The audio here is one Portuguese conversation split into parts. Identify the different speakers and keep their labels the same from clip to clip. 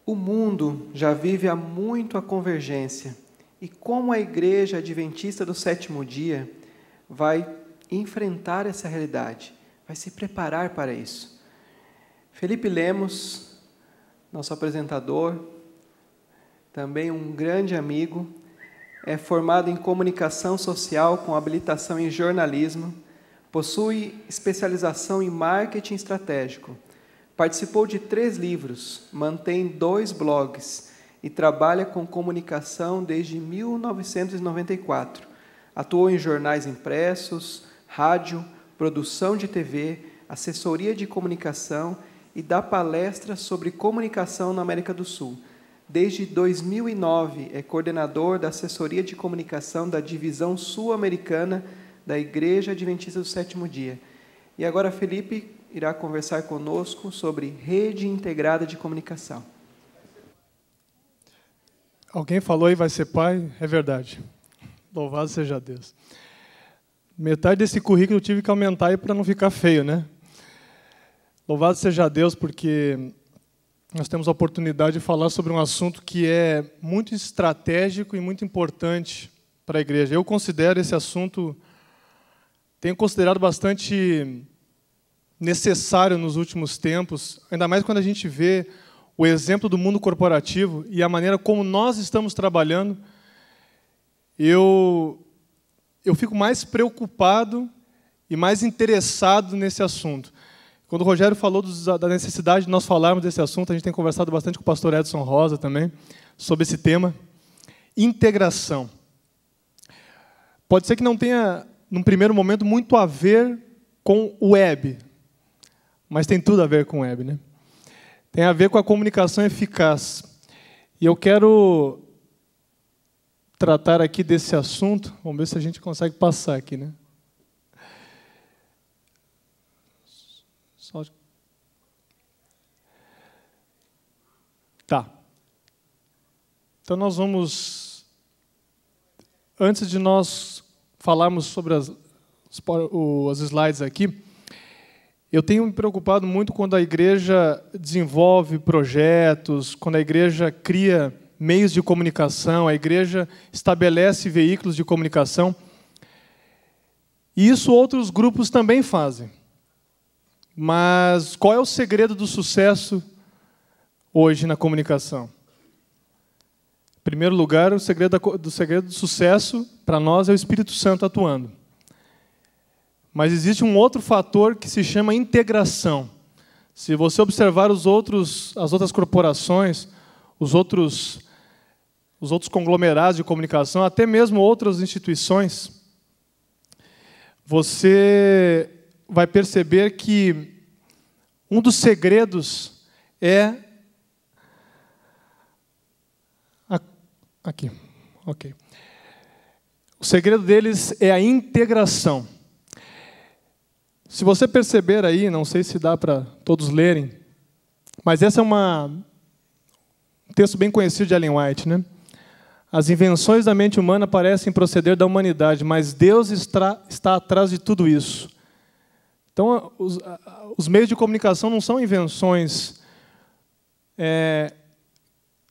Speaker 1: O mundo já vive há muito a convergência, e como a Igreja Adventista do Sétimo Dia vai enfrentar essa realidade, vai se preparar para isso. Felipe Lemos, nosso apresentador, também um grande amigo, é formado em comunicação social com habilitação em jornalismo, possui especialização em marketing estratégico, participou de 3 livros, mantém 2 blogs e trabalha com comunicação desde 1994. Atuou em jornais impressos, rádio, produção de TV, assessoria de comunicação e dá palestras sobre comunicação na América do Sul. Desde 2009, é coordenador da assessoria de comunicação da divisão sul-americana da Igreja Adventista do Sétimo Dia. E agora Felipe irá conversar conosco sobre rede integrada de comunicação.
Speaker 2: Alguém falou aí vai ser pai? É verdade. Louvado seja Deus. Metade desse currículo eu tive que aumentar aí para não ficar feio, né? Louvado seja Deus, porque nós temos a oportunidade de falar sobre um assunto que é muito estratégico e muito importante para a igreja. Eu considero esse assunto, tenho considerado bastante necessário nos últimos tempos, ainda mais quando a gente vê o exemplo do mundo corporativo e a maneira como nós estamos trabalhando. Eu fico mais preocupado e mais interessado nesse assunto. Quando o Rogério falou da necessidade de nós falarmos desse assunto, a gente tem conversado bastante com o pastor Edson Rosa também, sobre esse tema. Integração. Pode ser que não tenha, num primeiro momento, muito a ver com o web, mas tem tudo a ver com o web, né? Tem a ver com a comunicação eficaz. E eu quero tratar aqui desse assunto. Vamos ver se a gente consegue passar aqui, né? Tá. Então nós vamos, antes de nós falarmos sobre as slides aqui, eu tenho me preocupado muito quando a igreja desenvolve projetos, quando a igreja cria meios de comunicação, a igreja estabelece veículos de comunicação. E isso outros grupos também fazem. Mas qual é o segredo do sucesso hoje na comunicação? Em primeiro lugar, o segredo do sucesso para nós é o Espírito Santo atuando. Mas existe um outro fator que se chama integração. Se você observar as outras corporações, os outros conglomerados de comunicação, até mesmo outras instituições, você vai perceber que um dos segredos é aqui, ok. O segredo deles é a integração. Se você perceber aí, não sei se dá para todos lerem, mas esse é um texto bem conhecido de Ellen White, né? As invenções da mente humana parecem proceder da humanidade, mas Deus está atrás de tudo isso. Então, os meios de comunicação não são invenções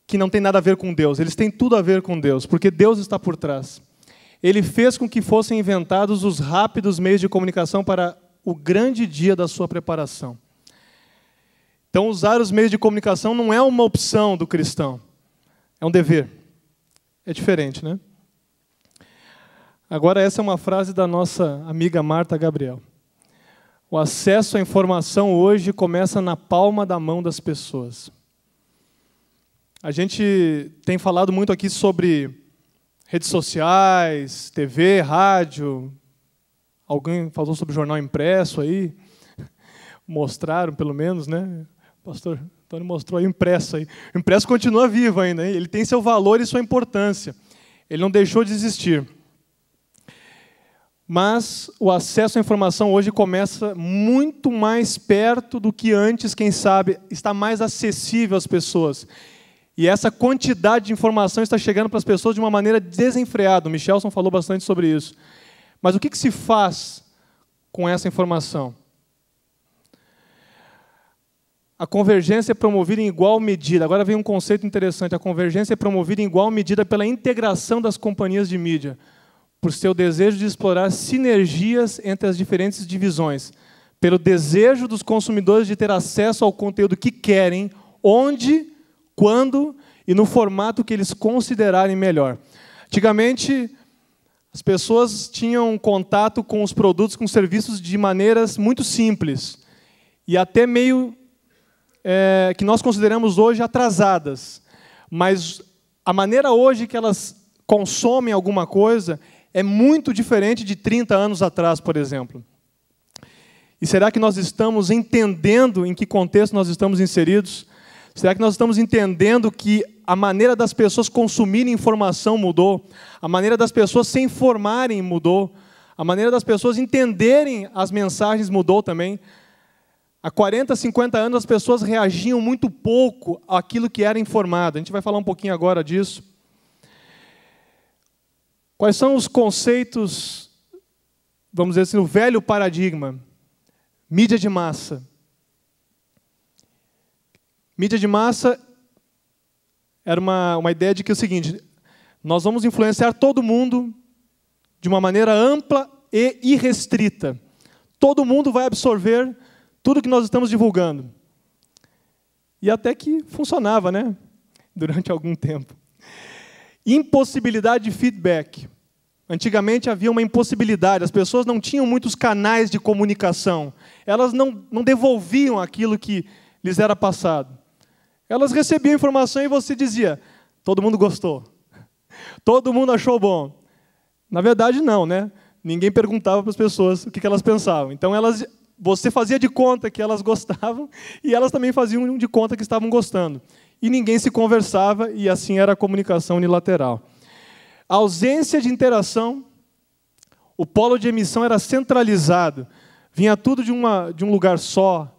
Speaker 2: que não têm nada a ver com Deus. Eles têm tudo a ver com Deus, porque Deus está por trás. Ele fez com que fossem inventados os rápidos meios de comunicação para o grande dia da sua preparação. Então, usar os meios de comunicação não é uma opção do cristão, é um dever. É diferente, né? Agora, essa é uma frase da nossa amiga Marta Gabriel. O acesso à informação hoje começa na palma da mão das pessoas. A gente tem falado muito aqui sobre redes sociais, TV, rádio. Alguém falou sobre jornal impresso aí. Mostraram, pelo menos, né? O pastor Antônio mostrou aí o impresso aí. O impresso continua vivo ainda, hein? Ele tem seu valor e sua importância. Ele não deixou de existir. Mas o acesso à informação hoje começa muito mais perto do que antes, quem sabe, está mais acessível às pessoas. E essa quantidade de informação está chegando para as pessoas de uma maneira desenfreada. O Michelson falou bastante sobre isso. Mas o que se faz com essa informação? a convergência é promovida em igual medida. Agora vem um conceito interessante. A convergência é promovida em igual medida pela integração das companhias de mídia, por seu desejo de explorar sinergias entre as diferentes divisões, pelo desejo dos consumidores de ter acesso ao conteúdo que querem, onde, quando e no formato que eles considerarem melhor. Antigamente, as pessoas tinham contato com os produtos, com os serviços de maneiras muito simples e até meio que nós consideramos hoje atrasadas. Mas a maneira hoje que elas consomem alguma coisa é muito diferente de 30 anos atrás, por exemplo. E será que nós estamos entendendo em que contexto nós estamos inseridos? Será que nós estamos entendendo que a maneira das pessoas consumirem informação mudou? A maneira das pessoas se informarem mudou? A maneira das pessoas entenderem as mensagens mudou também? Há 40, 50 anos as pessoas reagiam muito pouco àquilo que era informado. A gente vai falar um pouquinho agora disso. Quais são os conceitos, vamos dizer assim, o velho paradigma? Mídia de massa. Mídia de massa era uma ideia de que é o seguinte: nós vamos influenciar todo mundo de uma maneira ampla e irrestrita. Todo mundo vai absorver tudo que nós estamos divulgando. E até que funcionava, né? Durante algum tempo. Impossibilidade de feedback. Antigamente havia uma impossibilidade, as pessoas não tinham muitos canais de comunicação. Elas não devolviam aquilo que lhes era passado. Elas recebiam informação e você dizia, todo mundo gostou. Todo mundo achou bom. Na verdade, não, né? Ninguém perguntava para as pessoas o que elas pensavam. Então, você fazia de conta que elas gostavam e elas também faziam de conta que estavam gostando. E ninguém se conversava e assim era a comunicação unilateral. A ausência de interação, o polo de emissão era centralizado. Vinha tudo de um lugar só,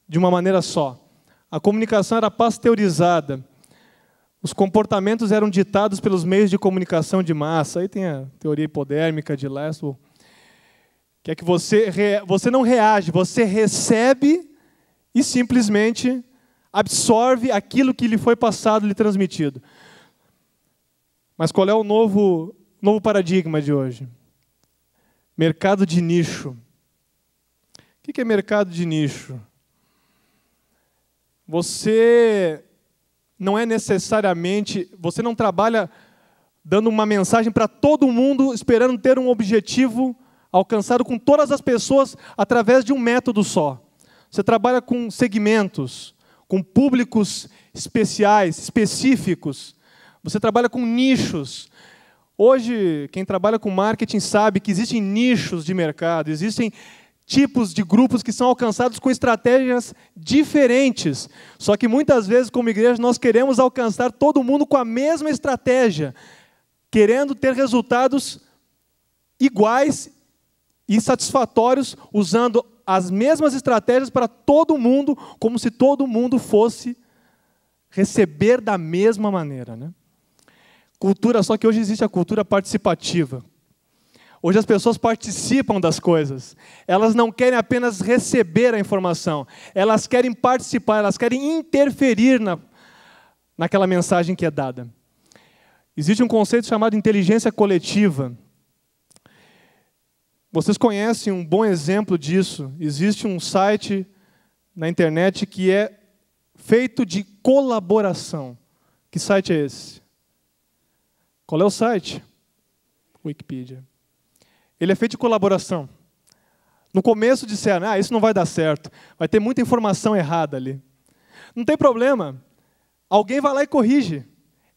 Speaker 2: de uma maneira só. A comunicação era pasteurizada. Os comportamentos eram ditados pelos meios de comunicação de massa. Aí tem a teoria hipodérmica de Laszlo, que é que você não reage, você recebe e simplesmente absorve aquilo que lhe foi passado, lhe transmitido. Mas qual é o novo paradigma de hoje? Mercado de nicho. O que é mercado de nicho? Você não é necessariamente, você não trabalha dando uma mensagem para todo mundo, esperando ter um objetivo alcançado com todas as pessoas através de um método só. Você trabalha com segmentos, com públicos especiais, específicos. Você trabalha com nichos. Hoje, quem trabalha com marketing sabe que existem nichos de mercado, existem tipos de grupos que são alcançados com estratégias diferentes. Só que muitas vezes, como igreja, nós queremos alcançar todo mundo com a mesma estratégia, querendo ter resultados iguais e satisfatórios, usando as mesmas estratégias para todo mundo, como se todo mundo fosse receber da mesma maneira, né? Cultura, só que hoje existe a cultura participativa. Hoje as pessoas participam das coisas. Elas não querem apenas receber a informação. Elas querem participar, elas querem interferir naquela mensagem que é dada. Existe um conceito chamado inteligência coletiva. Vocês conhecem um bom exemplo disso. Existe um site na internet que é feito de colaboração. Que site é esse? Qual é o site? Wikipedia. Ele é feito de colaboração. No começo disseram, isso não vai dar certo. Vai ter muita informação errada ali. Não tem problema. Alguém vai lá e corrige.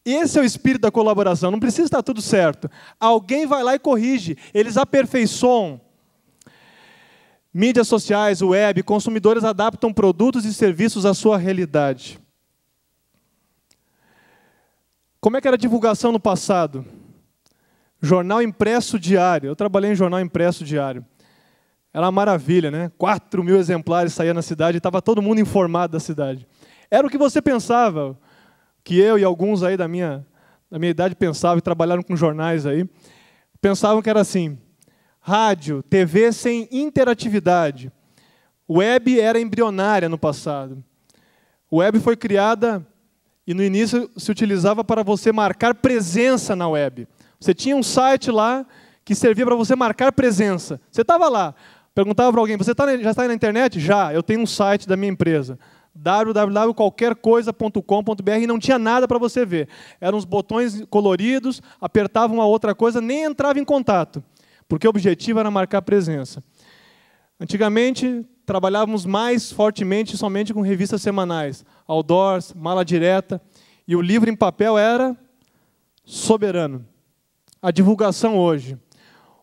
Speaker 2: Esse é o espírito da colaboração. Não precisa estar tudo certo. Alguém vai lá e corrige. Eles aperfeiçoam. Mídias sociais, web, consumidores adaptam produtos e serviços à sua realidade. Como é que era a divulgação no passado? Jornal impresso diário. Eu trabalhei em jornal impresso diário. Era uma maravilha, né? 4.000 exemplares saíam na cidade e estava todo mundo informado da cidade. Era o que você pensava, que eu e alguns aí da minha idade pensavam e trabalharam com jornais aí. Pensavam que era assim, rádio, TV sem interatividade. Web era embrionária no passado. A web foi criada e no início se utilizava para você marcar presença na web. Você tinha um site lá que servia para você marcar presença. Você estava lá, perguntava para alguém, você já está aí na internet? Já, eu tenho um site da minha empresa. www.qualquercoisa.com.br e não tinha nada para você ver. Eram uns botões coloridos, apertava uma outra coisa, nem entrava em contato, porque o objetivo era marcar presença. Antigamente, trabalhávamos mais fortemente somente com revistas semanais, outdoors, mala direta, e o livro em papel era soberano. A divulgação hoje,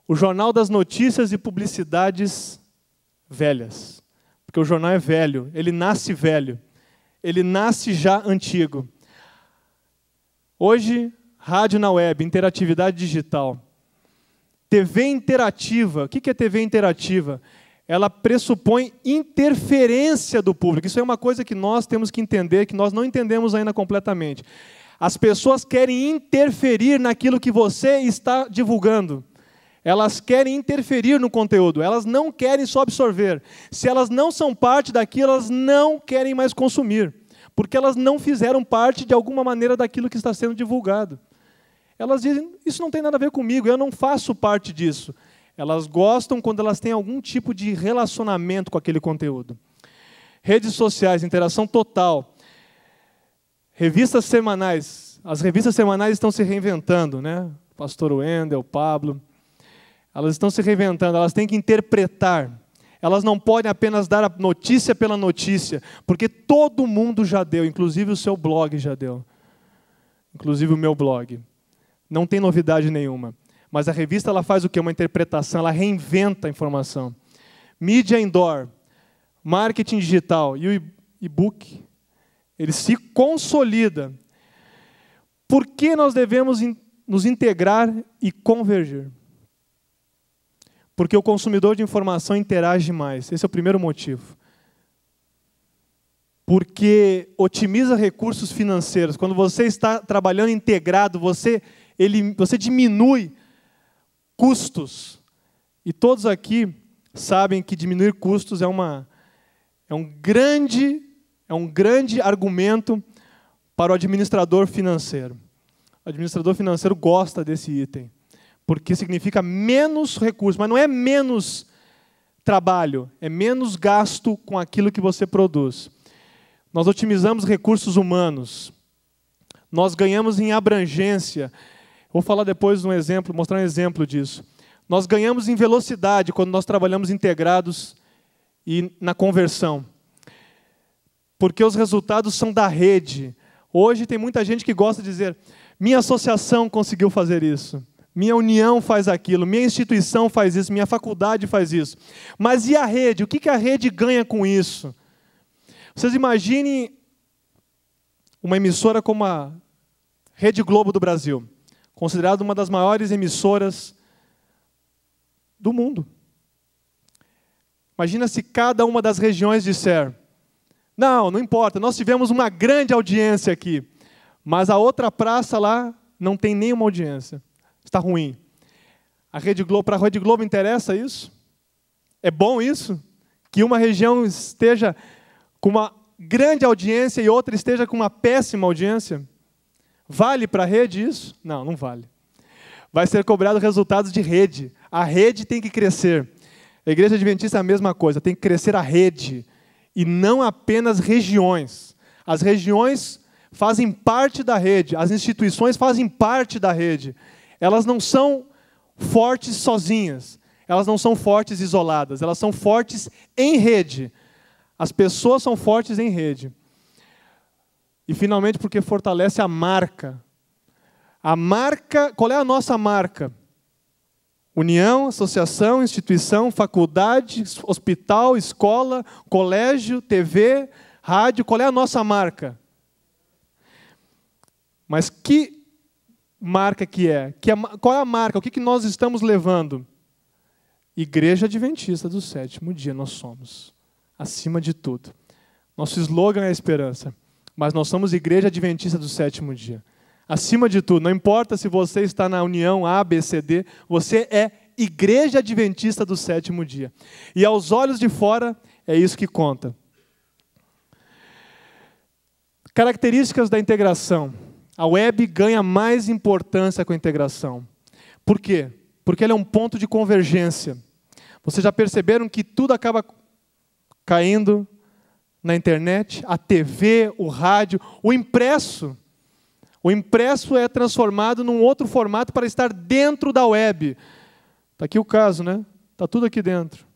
Speaker 2: o jornal das notícias e publicidades velhas. Porque o jornal é velho, ele nasce velho, ele nasce já antigo. Hoje, rádio na web, interatividade digital. TV interativa, o que é TV interativa? Ela pressupõe interferência do público. Isso é uma coisa que nós temos que entender, que nós não entendemos ainda completamente. As pessoas querem interferir naquilo que você está divulgando. Elas querem interferir no conteúdo, elas não querem só absorver. Se elas não são parte daquilo, elas não querem mais consumir, porque elas não fizeram parte de alguma maneira daquilo que está sendo divulgado. Elas dizem, isso não tem nada a ver comigo, eu não faço parte disso. Elas gostam quando elas têm algum tipo de relacionamento com aquele conteúdo. Redes sociais, interação total. Revistas semanais. As revistas semanais estão se reinventando, né? Pastor Wendel, Pablo. Elas estão se reinventando, elas têm que interpretar. Elas não podem apenas dar a notícia pela notícia, porque todo mundo já deu, inclusive o seu blog já deu. Inclusive o meu blog. Não tem novidade nenhuma. Mas a revista ela faz o quê? Uma interpretação, ela reinventa a informação. Mídia indoor, marketing digital e o e-book, ele se consolida. Por que nós devemos nos integrar e convergir? Porque o consumidor de informação interage mais. Esse é o primeiro motivo. Porque otimiza recursos financeiros. Quando você está trabalhando integrado, você diminui custos. E todos aqui sabem que diminuir custos é um grande argumento para o administrador financeiro. O administrador financeiro gosta desse item. Porque significa menos recursos, mas não é menos trabalho, é menos gasto com aquilo que você produz. Nós otimizamos recursos humanos, nós ganhamos em abrangência. Vou falar depois um exemplo, mostrar um exemplo disso. Nós ganhamos em velocidade quando nós trabalhamos integrados e na conversão. Porque os resultados são da rede. Hoje tem muita gente que gosta de dizer, minha associação conseguiu fazer isso. Minha união faz aquilo, minha instituição faz isso, minha faculdade faz isso. Mas e a rede? O que a rede ganha com isso? Vocês imaginem uma emissora como a Rede Globo do Brasil, considerada uma das maiores emissoras do mundo. Imagina se cada uma das regiões disser, não importa, nós tivemos uma grande audiência aqui, mas a outra praça lá não tem nenhuma audiência. Está ruim. Para a Rede Globo interessa isso? É bom isso? Que uma região esteja com uma grande audiência e outra esteja com uma péssima audiência? Vale para a rede isso? Não, não vale. Vai ser cobrado resultados de rede. A rede tem que crescer. A Igreja Adventista é a mesma coisa, tem que crescer a rede e não apenas regiões. As regiões fazem parte da rede, as instituições fazem parte da rede. Elas não são fortes sozinhas, elas não são fortes isoladas, elas são fortes em rede. As pessoas são fortes em rede. E, finalmente, porque fortalece a marca. A marca, qual é a nossa marca? União, associação, instituição, faculdade, hospital, escola, colégio, TV, rádio. Qual é a nossa marca? Mas que marca que é? Qual é a marca? O que nós estamos levando? Igreja Adventista do Sétimo Dia nós somos. Acima de tudo. Nosso slogan é a esperança. Mas nós somos Igreja Adventista do Sétimo Dia. Acima de tudo, não importa se você está na união A, B, C, D, você é Igreja Adventista do Sétimo Dia. E aos olhos de fora, é isso que conta. Características da integração. A web ganha mais importância com a integração. Por quê? Porque ela é um ponto de convergência. Vocês já perceberam que tudo acaba caindo na internet? A TV, o rádio, o impresso. O impresso é transformado num outro formato para estar dentro da web. Está aqui o caso, né? Está tudo aqui dentro.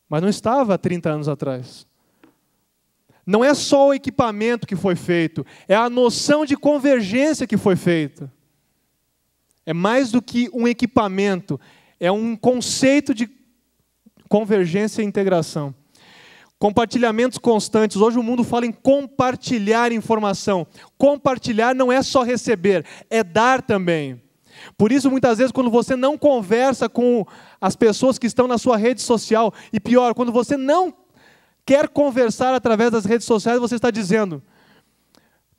Speaker 2: Mas não estava há 30 anos atrás. Não é só o equipamento que foi feito, é a noção de convergência que foi feita. É mais do que um equipamento, é um conceito de convergência e integração. Compartilhamentos constantes. Hoje o mundo fala em compartilhar informação. Compartilhar não é só receber, é dar também. Por isso, muitas vezes, quando você não conversa com as pessoas que estão na sua rede social, e pior, quando você não quer conversar através das redes sociais, você está dizendo,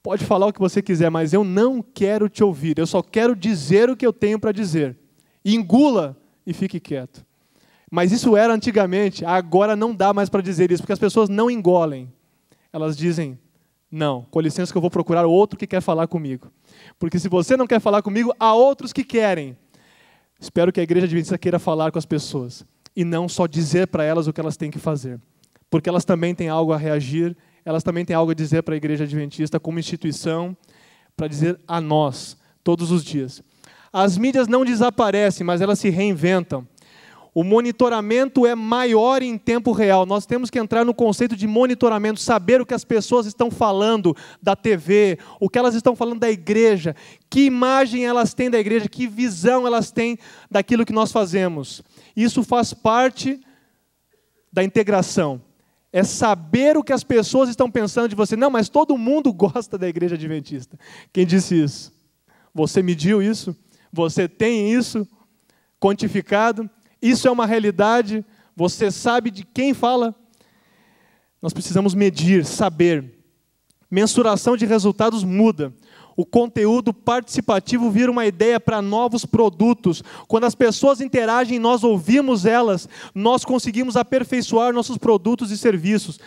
Speaker 2: pode falar o que você quiser, mas eu não quero te ouvir, eu só quero dizer o que eu tenho para dizer. Engula e fique quieto. Mas isso era antigamente, agora não dá mais para dizer isso, porque as pessoas não engolem. Elas dizem, não, com licença que eu vou procurar outro que quer falar comigo. Porque se você não quer falar comigo, há outros que querem. Espero que a Igreja Adventista queira falar com as pessoas, e não só dizer para elas o que elas têm que fazer. Porque elas também têm algo a reagir, elas também têm algo a dizer para a Igreja Adventista como instituição, para dizer a nós, todos os dias. As mídias não desaparecem, mas elas se reinventam. O monitoramento é maior em tempo real. Nós temos que entrar no conceito de monitoramento, saber o que as pessoas estão falando da TV, o que elas estão falando da igreja, que imagem elas têm da igreja, que visão elas têm daquilo que nós fazemos. Isso faz parte da integração. É saber o que as pessoas estão pensando de você. Não, mas todo mundo gosta da Igreja Adventista. Quem disse isso? Você mediu isso? Você tem isso quantificado? Isso é uma realidade? Você sabe de quem fala? Nós precisamos medir, saber. Mensuração de resultados muda. O conteúdo participativo vira uma ideia para novos produtos. Quando as pessoas interagem, nós ouvimos elas, nós conseguimos aperfeiçoar nossos produtos e serviços.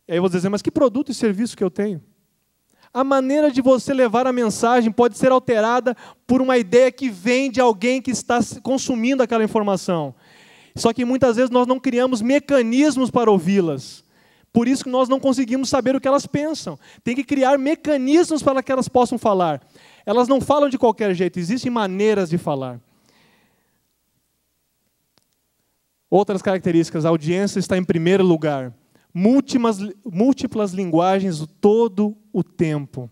Speaker 2: E aí eu vou dizer, mas que produto e serviço que eu tenho? A maneira de você levar a mensagem pode ser alterada por uma ideia que vem de alguém que está consumindo aquela informação. Só que muitas vezes nós não criamos mecanismos para ouvi-las. Por isso que nós não conseguimos saber o que elas pensam. Tem que criar mecanismos para que elas possam falar. Elas não falam de qualquer jeito, existem maneiras de falar. Outras características, a audiência está em primeiro lugar. Múltiplas linguagens todo o tempo.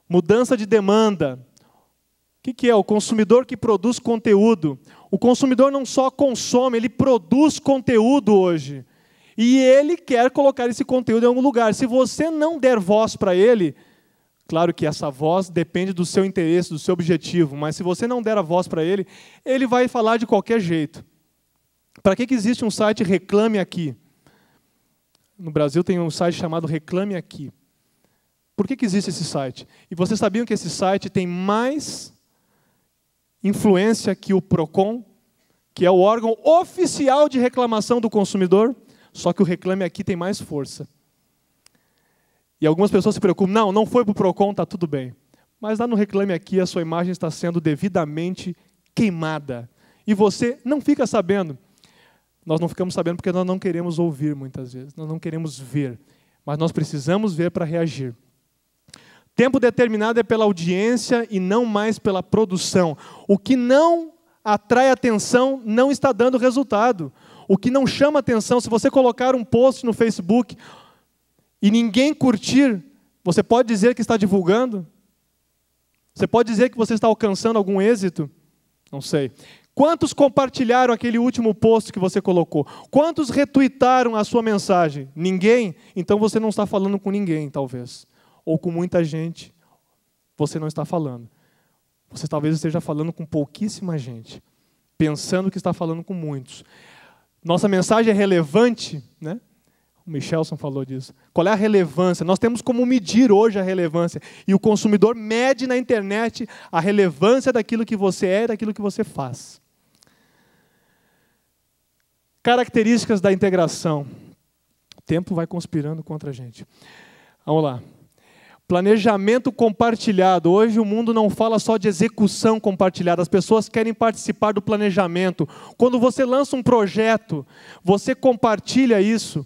Speaker 2: Mudança de demanda. O que é? O consumidor que produz conteúdo. O consumidor não só consome, ele produz conteúdo hoje. E ele quer colocar esse conteúdo em algum lugar. Se você não der voz para ele, claro que essa voz depende do seu interesse, do seu objetivo, mas se você não der a voz para ele, ele vai falar de qualquer jeito. Para que existe um site Reclame Aqui? No Brasil tem um site chamado Reclame Aqui. Por que existe esse site? E vocês sabiam que esse site tem mais influência que o PROCON, que é o órgão oficial de reclamação do consumidor? Só que o Reclame Aqui tem mais força. E algumas pessoas se preocupam, não foi para o PROCON, está tudo bem. Mas lá no Reclame Aqui a sua imagem está sendo devidamente queimada. E você não fica sabendo. Nós não ficamos sabendo porque nós não queremos ouvir muitas vezes, nós não queremos ver. Mas nós precisamos ver para reagir. Tempo determinado é pela audiência e não mais pela produção. O que não atrai atenção não está dando resultado. O que não chama atenção, se você colocar um post no Facebook e ninguém curtir, você pode dizer que está divulgando? Você pode dizer que você está alcançando algum êxito? Não sei. Quantos compartilharam aquele último post que você colocou? Quantos retuitaram a sua mensagem? Ninguém? Então você não está falando com ninguém, talvez. Ou com muita gente, você não está falando. Você talvez esteja falando com pouquíssima gente, pensando que está falando com muitos. Nossa mensagem é relevante, né? O Michelson falou disso. Qual é a relevância? Nós temos como medir hoje a relevância. E o consumidor mede na internet a relevância daquilo que você é e daquilo que você faz. Características da integração. O tempo vai conspirando contra a gente. Vamos lá. Planejamento compartilhado. Hoje o mundo não fala só de execução compartilhada. As pessoas querem participar do planejamento. Quando você lança um projeto, você compartilha isso.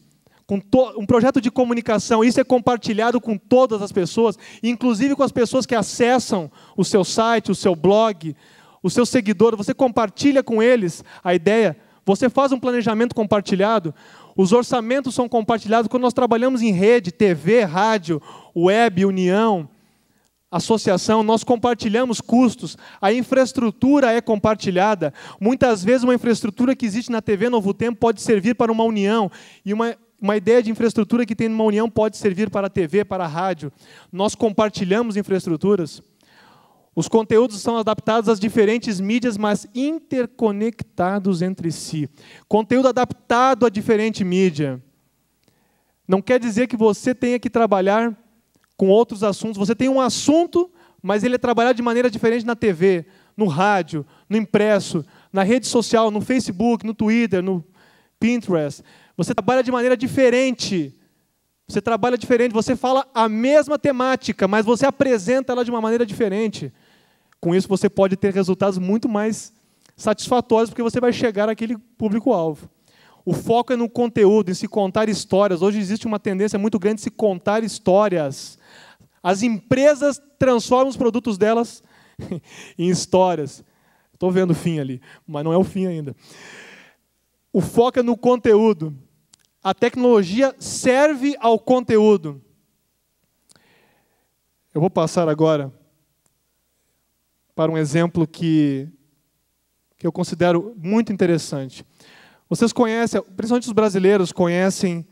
Speaker 2: Um projeto de comunicação, isso é compartilhado com todas as pessoas, inclusive com as pessoas que acessam o seu site, o seu blog, os seus seguidores. Você compartilha com eles a ideia. Você faz um planejamento compartilhado. Os orçamentos são compartilhados. Quando nós trabalhamos em rede, TV, rádio, web, união, associação, nós compartilhamos custos. A infraestrutura é compartilhada. Muitas vezes uma infraestrutura que existe na TV Novo Tempo pode servir para uma união. E uma ideia de infraestrutura que tem numa união pode servir para a TV, para a rádio. Nós compartilhamos infraestruturas. Os conteúdos são adaptados às diferentes mídias, mas interconectados entre si. Conteúdo adaptado a diferente mídia. Não quer dizer que você tenha que trabalhar com outros assuntos. Você tem um assunto, mas ele é trabalhado de maneira diferente na TV, no rádio, no impresso, na rede social, no Facebook, no Twitter, no Pinterest. Você trabalha de maneira diferente. Você trabalha diferente. Você fala a mesma temática, mas você apresenta ela de uma maneira diferente. Com isso, você pode ter resultados muito mais satisfatórios, porque você vai chegar àquele público-alvo. O foco é no conteúdo, em se contar histórias. Hoje existe uma tendência muito grande de se contar histórias. As empresas transformam os produtos delas em histórias. Estou vendo o fim ali, mas não é o fim ainda. O foco é no conteúdo. A tecnologia serve ao conteúdo. Eu vou passar agora para um exemplo que eu considero muito interessante. Vocês conhecem, principalmente os brasileiros conhecem,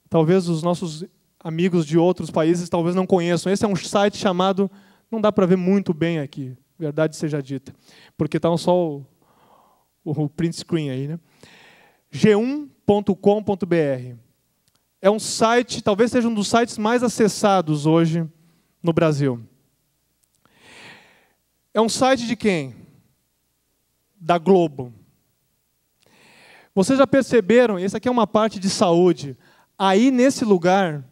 Speaker 2: talvez os nossos amigos de outros países talvez não conheçam. Esse é um site chamado, não dá para ver muito bem aqui, verdade seja dita, porque está só o print screen aí, né? g1.com.br. É um site, talvez seja um dos sites mais acessados hoje no Brasil. É um site de quem? Da Globo. Vocês já perceberam, essa aqui é uma parte de saúde. Aí, nesse lugar,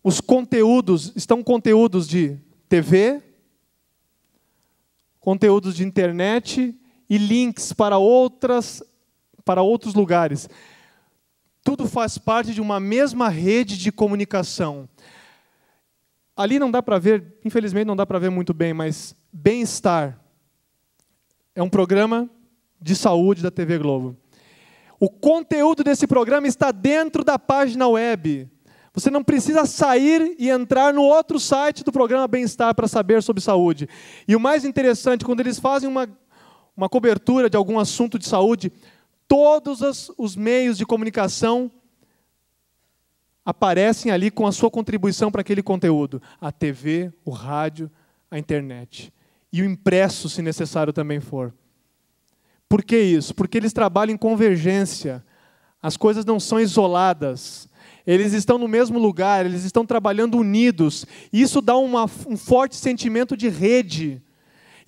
Speaker 2: os conteúdos, estão conteúdos de TV, conteúdos de internet e links para outros lugares. Tudo faz parte de uma mesma rede de comunicação. Ali não dá para ver, infelizmente não dá para ver muito bem, mas Bem-Estar é um programa de saúde da TV Globo. O conteúdo desse programa está dentro da página web. Você não precisa sair e entrar no outro site do programa Bem-Estar para saber sobre saúde. E o mais interessante, quando eles fazem uma cobertura de algum assunto de saúde, todos os meios de comunicação aparecem ali com a sua contribuição para aquele conteúdo. A TV, o rádio, a internet. E o impresso, se necessário também for. Por que isso? Porque eles trabalham em convergência. As coisas não são isoladas. Eles estão no mesmo lugar, eles estão trabalhando unidos. Isso dá um forte sentimento de rede.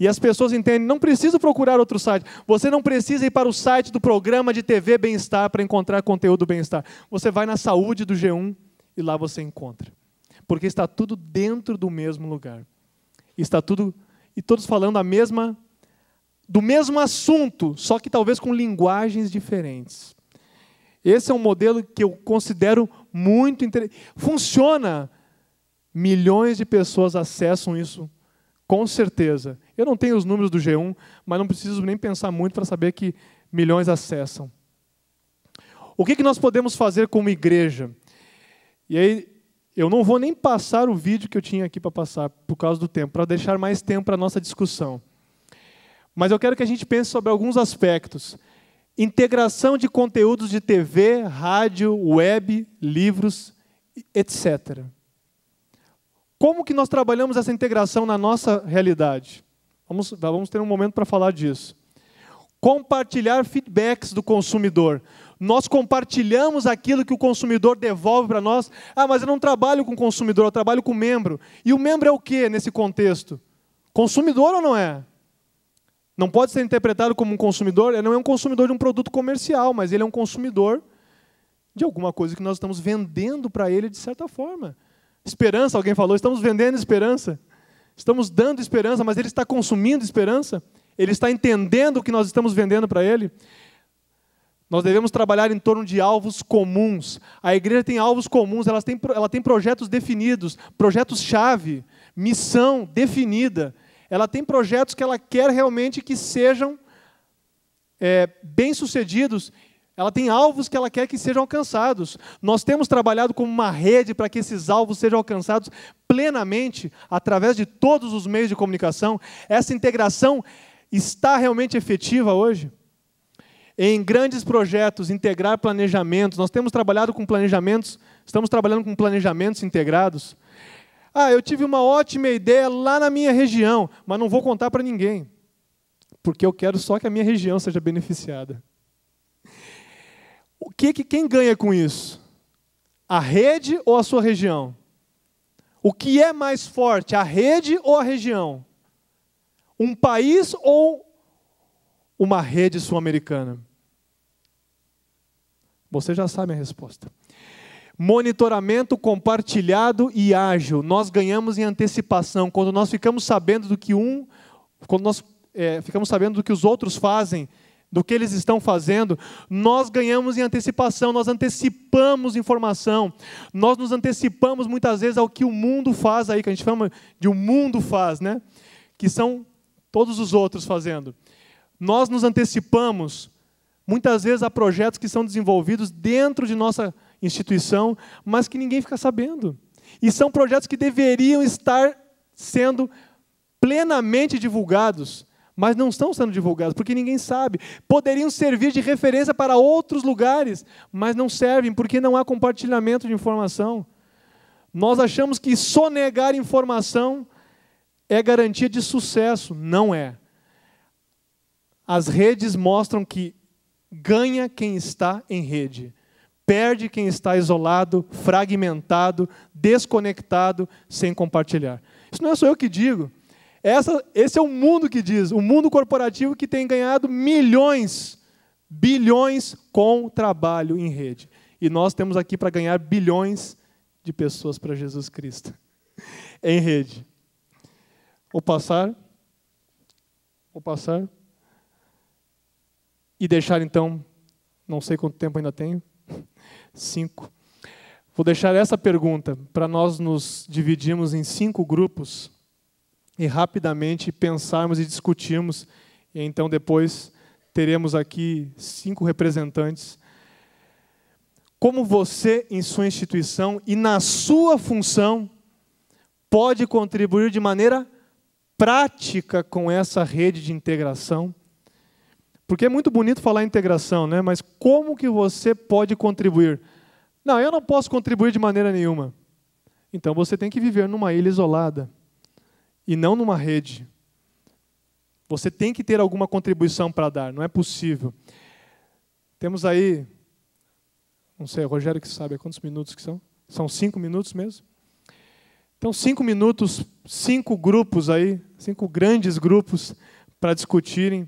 Speaker 2: E as pessoas entendem, não precisa procurar outro site. Você não precisa ir para o site do programa de TV Bem-Estar para encontrar conteúdo Bem-Estar. Você vai na saúde do G1 e lá você encontra. Porque está tudo dentro do mesmo lugar. Está tudo, e todos falando do mesmo assunto, só que talvez com linguagens diferentes. Esse é um modelo que eu considero muito interessante. Funciona. Milhões de pessoas acessam isso, com certeza. Eu não tenho os números do G1, mas não preciso nem pensar muito para saber que milhões acessam. O que nós podemos fazer como igreja? E aí, eu não vou nem passar o vídeo que eu tinha aqui para passar, por causa do tempo, para deixar mais tempo para a nossa discussão. Mas eu quero que a gente pense sobre alguns aspectos. Integração de conteúdos de TV, rádio, web, livros, etc. Como que nós trabalhamos essa integração na nossa realidade? Vamos ter um momento para falar disso. Compartilhar feedbacks do consumidor. Nós compartilhamos aquilo que o consumidor devolve para nós. Ah, mas eu não trabalho com consumidor, eu trabalho com membro. E o membro é o quê nesse contexto? Consumidor ou não é? Não pode ser interpretado como um consumidor, ele não é um consumidor de um produto comercial, mas ele é um consumidor de alguma coisa que nós estamos vendendo para ele de certa forma. Esperança, alguém falou, estamos vendendo esperança. Estamos dando esperança, mas ele está consumindo esperança? Ele está entendendo o que nós estamos vendendo para ele? Nós devemos trabalhar em torno de alvos comuns. A igreja tem alvos comuns, ela tem projetos definidos, projetos-chave, missão definida. Ela tem projetos que ela quer realmente que sejam bem-sucedidos. Ela tem alvos que ela quer que sejam alcançados. Nós temos trabalhado como uma rede para que esses alvos sejam alcançados plenamente, através de todos os meios de comunicação. Essa integração está realmente efetiva hoje? Em grandes projetos, integrar planejamentos. Nós temos trabalhado com planejamentos, estamos trabalhando com planejamentos integrados. Eu tive uma ótima ideia lá na minha região, mas não vou contar para ninguém, porque eu quero só que a minha região seja beneficiada. Quem ganha com isso? A rede ou a sua região? O que é mais forte, a rede ou a região? Um país ou uma rede sul-americana? Você já sabe a resposta. Monitoramento compartilhado e ágil. Nós ganhamos em antecipação. Quando nós ficamos sabendo do que ficamos sabendo do que os outros fazem, do que eles estão fazendo, nós ganhamos em antecipação, nós antecipamos informação, nós nos antecipamos muitas vezes ao que o mundo faz aí, que a gente chama de o mundo faz, né? Que são todos os outros fazendo. Nós nos antecipamos, muitas vezes, a projetos que são desenvolvidos dentro de nossa instituição, mas que ninguém fica sabendo. E são projetos que deveriam estar sendo plenamente divulgados, mas não estão sendo divulgados, porque ninguém sabe. Poderiam servir de referência para outros lugares, mas não servem, porque não há compartilhamento de informação. Nós achamos que sonegar informação é garantia de sucesso. Não é. As redes mostram que ganha quem está em rede, perde quem está isolado, fragmentado, desconectado, sem compartilhar. Isso não é só eu que digo. Esse é o mundo que diz, o mundo corporativo que tem ganhado milhões, bilhões com trabalho em rede. E nós temos aqui para ganhar bilhões de pessoas para Jesus Cristo, em rede. Vou passar. E deixar então, não sei quanto tempo ainda tenho, 5. Vou deixar essa pergunta para nós nos dividirmos em 5 grupos, e rapidamente pensarmos e discutirmos, e então depois teremos aqui 5 representantes. Como você, em sua instituição e na sua função, pode contribuir de maneira prática com essa rede de integração? Porque é muito bonito falar em integração, né? Mas como que você pode contribuir? Não, eu não posso contribuir de maneira nenhuma. Então você tem que viver numa ilha isolada, e não numa rede. Você tem que ter alguma contribuição para dar, não é possível. Temos aí, não sei, o Rogério que sabe quantos minutos que são? São 5 minutos mesmo? Então 5 minutos, 5 grupos aí, 5 grandes grupos para discutirem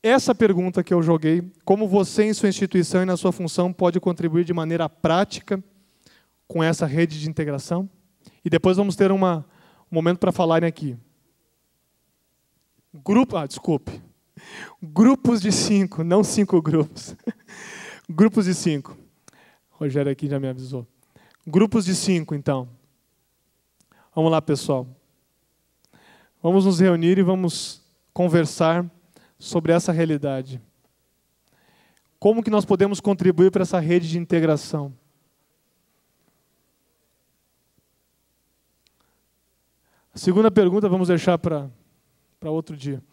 Speaker 2: essa pergunta que eu joguei: como você em sua instituição e na sua função pode contribuir de maneira prática com essa rede de integração? E depois vamos ter um momento para falarem aqui. Grupos de 5, não 5 grupos. Grupos de 5. O Rogério aqui já me avisou. Grupos de 5, então. Vamos lá, pessoal. Vamos nos reunir e vamos conversar sobre essa realidade. Como que nós podemos contribuir para essa rede de integração? A segunda pergunta vamos deixar para outro dia.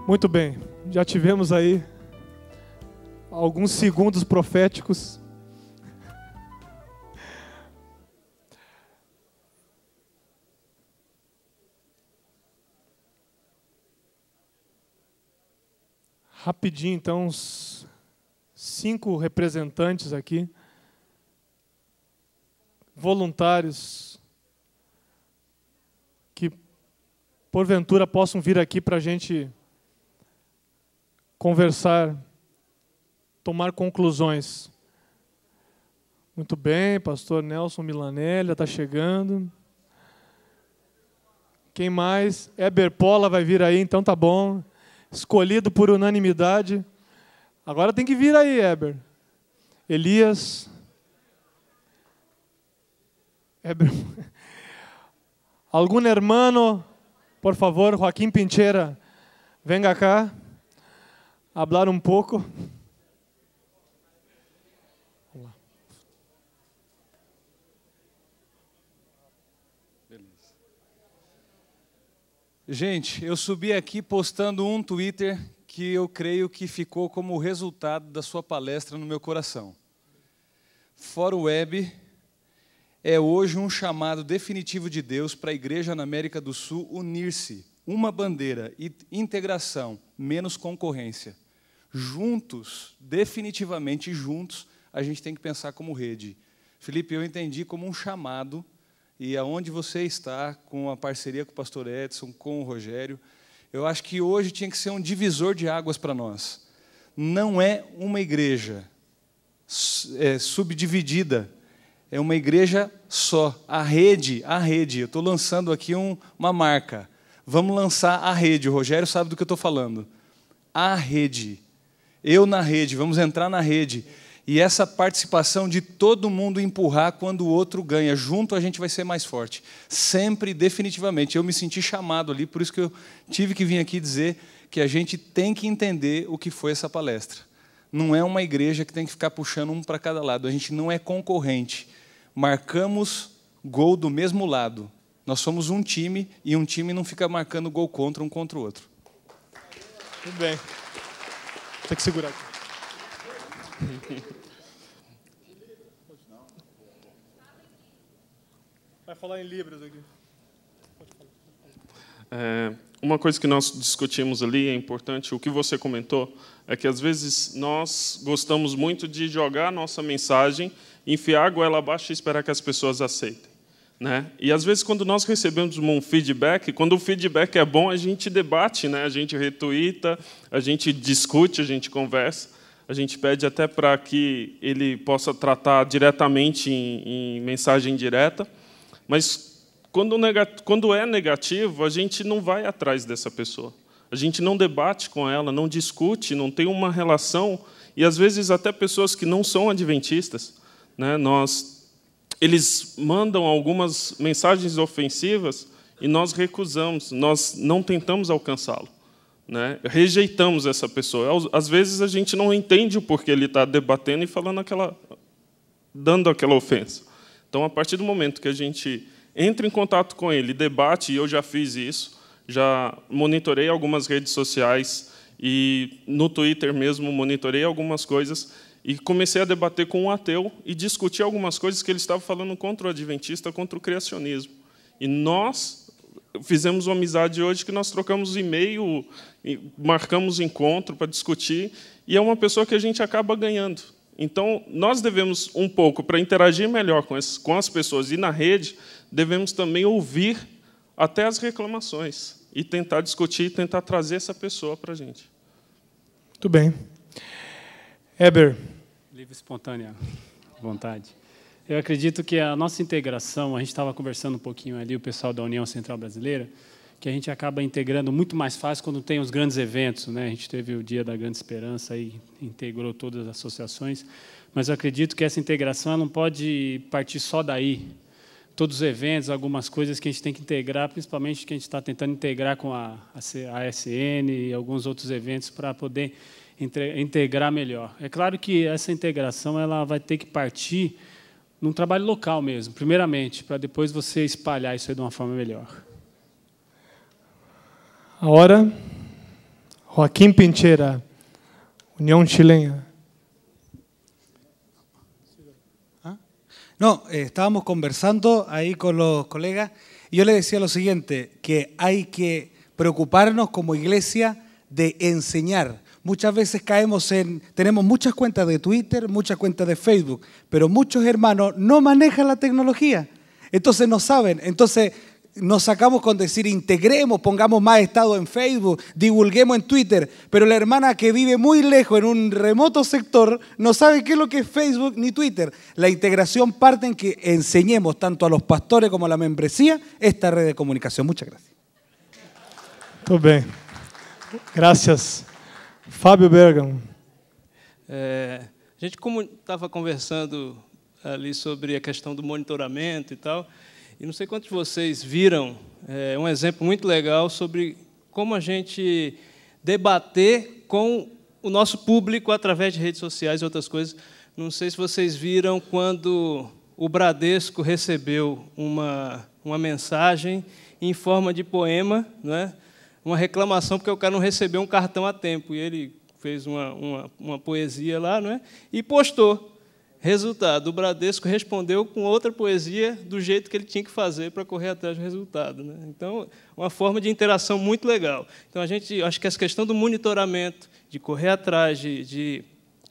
Speaker 2: Muito bem, já tivemos aí alguns segundos proféticos. Rapidinho, então, uns 5 representantes aqui, voluntários, que porventura possam vir aqui para a gente conversar, tomar conclusões. Muito bem, pastor Nelson Milanelli está chegando. Quem mais? Heber Pola vai vir aí, então tá bom. Escolhido por unanimidade. Agora tem que vir aí, Heber. Elias. Heber. Algum hermano, por favor, Joaquim Pincheira, venga cá, hablar um pouco.
Speaker 3: Gente, eu subi aqui postando um Twitter que eu creio que ficou como resultado da sua palestra no meu coração. Fórum Web é hoje um chamado definitivo de Deus para a igreja na América do Sul unir-se, uma bandeira e integração, menos concorrência. Juntos, definitivamente juntos, a gente tem que pensar como rede. Felipe, eu entendi como um chamado. E aonde você está, com a parceria com o pastor Edson, com o Rogério, eu acho que hoje tinha que ser um divisor de águas para nós. Não é uma igreja subdividida, é uma igreja só. A rede, eu estou lançando aqui uma marca. Vamos lançar a rede, o Rogério sabe do que eu estou falando. A rede, eu na rede, vamos entrar na rede. E essa participação de todo mundo empurrar quando o outro ganha. Junto a gente vai ser mais forte. Sempre, definitivamente. Eu me senti chamado ali, por isso que eu tive que vir aqui dizer que a gente tem que entender o que foi essa palestra. Não é uma igreja que tem que ficar puxando um para cada lado. A gente não é concorrente. Marcamos gol do mesmo lado. Nós somos um time e um time não fica marcando gol contra um contra o outro.
Speaker 2: Muito bem. Tem que segurar aqui. Vai falar em Libras aqui.
Speaker 4: Uma coisa que nós discutimos ali, é importante, o que você comentou, é que às vezes nós gostamos muito de jogar a nossa mensagem, enfiar a goela abaixo e esperar que as pessoas aceitem. Né? E às vezes, quando nós recebemos um feedback, quando o feedback é bom, a gente debate, né? A gente retuita, a gente discute, a gente conversa. A gente pede até para que ele possa tratar diretamente em mensagem direta, mas quando é negativo, a gente não vai atrás dessa pessoa. A gente não debate com ela, não discute, não tem uma relação, e às vezes até pessoas que não são adventistas, né, eles mandam algumas mensagens ofensivas e nós recusamos, nós não tentamos alcançá-lo. Né? Rejeitamos essa pessoa. Às vezes a gente não entende o porquê ele está debatendo e dando aquela ofensa. Então, a partir do momento que a gente entra em contato com ele, debate, e eu já fiz isso, já monitorei algumas redes sociais e no Twitter mesmo monitorei algumas coisas e comecei a debater com um ateu e discutir algumas coisas que ele estava falando contra o adventista, contra o criacionismo. E nós fizemos uma amizade hoje que nós trocamos e-mail, marcamos encontro para discutir, e é uma pessoa que a gente acaba ganhando. Então, nós devemos, um pouco, para interagir melhor com as pessoas e na rede, devemos também ouvir até as reclamações e tentar discutir, tentar trazer essa pessoa para a gente.
Speaker 2: Muito bem. Heber.
Speaker 5: Livre, espontânea vontade. Eu acredito que a nossa integração, a gente estava conversando um pouquinho ali, o pessoal da União Central Brasileira, que a gente acaba integrando muito mais fácil quando tem os grandes eventos, né? A gente teve o Dia da Grande Esperança e integrou todas as associações, mas eu acredito que essa integração ela não pode partir só daí. Todos os eventos, algumas coisas que a gente tem que integrar, principalmente que a gente está tentando integrar com a ASN e alguns outros eventos para poder integrar melhor. É claro que essa integração ela vai ter que partir num trabalho local mesmo, primeiramente, para depois você espalhar isso aí de uma forma melhor.
Speaker 2: A hora, Joaquim Pincheira, Unión Chilena.
Speaker 6: No, estábamos conversando ahí con los colegas y yo les decía lo siguiente, que hay que preocuparnos como iglesia de enseñar. Muchas veces tenemos muchas cuentas de Twitter, muchas cuentas de Facebook, pero muchos hermanos no manejan la tecnología, entonces no saben, entonces nos sacamos con decir integremos, pongamos más estado en Facebook, divulguemos en Twitter, pero la hermana que vive muy lejos en un remoto sector no sabe qué es lo que es Facebook ni Twitter. La integración parte en que enseñemos tanto a los pastores como a la membresía esta red de comunicación. Muchas gracias.
Speaker 2: Muito bem. Graças. Fábio Bergamo.
Speaker 7: A gente estava conversando ali sobre a questão do monitoramento e tal, e não sei quantos de vocês viram um exemplo muito legal sobre como a gente debater com o nosso público através de redes sociais e outras coisas. Não sei se vocês viram quando o Bradesco recebeu uma mensagem em forma de poema, não é? Uma reclamação porque o cara não recebeu um cartão a tempo, e ele fez uma poesia lá, não é? E postou. Resultado, o Bradesco respondeu com outra poesia do jeito que ele tinha que fazer para correr atrás do resultado, né? Então, uma forma de interação muito legal. Então, acho que essa questão do monitoramento, de correr atrás, de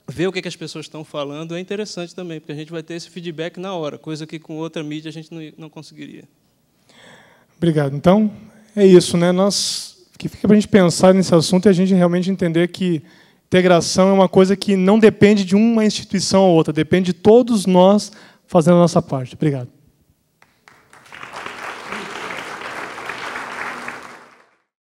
Speaker 7: ver o que as pessoas estão falando, é interessante também, porque a gente vai ter esse feedback na hora, coisa que com outra mídia a gente não conseguiria.
Speaker 2: Obrigado. Então, é isso, né? Que fica para a gente pensar nesse assunto e a gente realmente entender que integração é uma coisa que não depende de uma instituição ou outra, depende de todos nós fazendo a nossa parte. Obrigado.